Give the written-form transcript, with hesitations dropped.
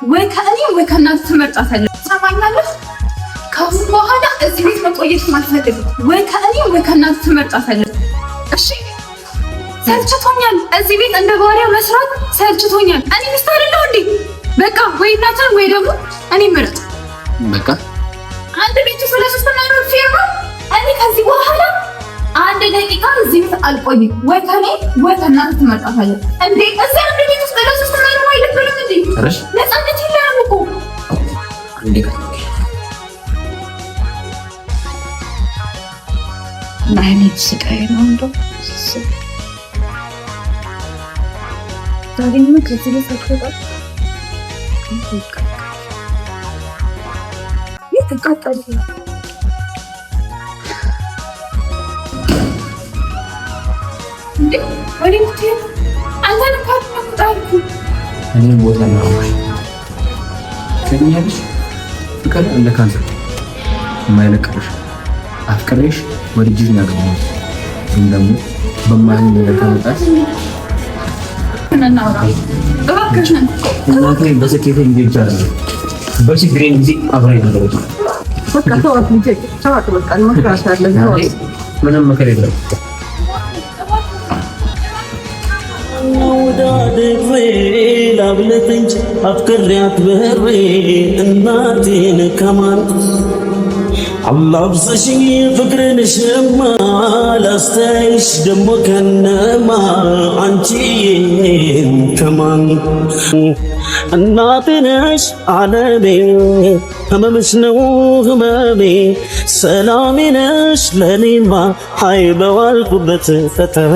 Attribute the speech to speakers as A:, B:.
A: ወይ ከእኔ ወይ ከእናንተ ትመርጣታለህ። ሰማኛለህ? ከአሁን በኋላ እዚህ ቤት መቆየት አልፈልግም። ወይ ከእኔ ወይ ከእናንተ ትመርጣታለህ። እሺ? ሰልችቶኛል። እዚህ ቤት እንደ ባሪያ መስራት ሰልችቶኛል። እኔ ሚስት አይደለሁ እንዴ? በቃ ወይ እናትን ወይ ደግሞ እኔ ምርጥ።
B: በቃ
A: አንድ ቤት ስለሶስት ነው ፊርማ። እኔ ከዚህ በኋላ አንድ ደቂቃ እዚህ ቤት አልቆይም። ወይ ከኔ ወይ ከእናንተ ትመርጣታለህ እንዴ? እዚህ አንድ ቤት ውስጥ ስለሶስት ነው አይደብርም እንዴ? ነፃነት የለም እኮ
B: እንዴ?
C: ምን አይነት ስቃይ ነው እንደው ዛሬ ምን ከዚህ ተፈጠረ? ይተቃጠል
A: እንዴ? ወዴት አንተን ካጣጣልኩ
B: እኔ ቦታ ነው ከኛልሽ ፍቅር እንደ ካንሰር የማይለቅሽ አፍቅሬሽ ወድጅሽ ያገኘው ግን ደግሞ በማን ነገር ተመጣጣ እናቴ በስኬት እንዲቻል በችግሬ ጊዜ አብራኝ ነበረች።
C: በቃ ተዋት እንጂ ተዋት በቃ እንመክራታለን።
B: ምንም ምክር የለም።
D: ወዳድሬ ላብለት እንጂ አፍቅሬያት በሬ እናቴን ከማን አላብሰሽኝ ፍቅርን ሽማ ላስተይሽ ደሞ ከነማ አንቺን ከማን እናቴ ነሽ ዓለሜ ህመምሽ ነው ህመሜ ሰላሜ ነሽ ለኔማ ሀይ በዋልኩበት ፈተና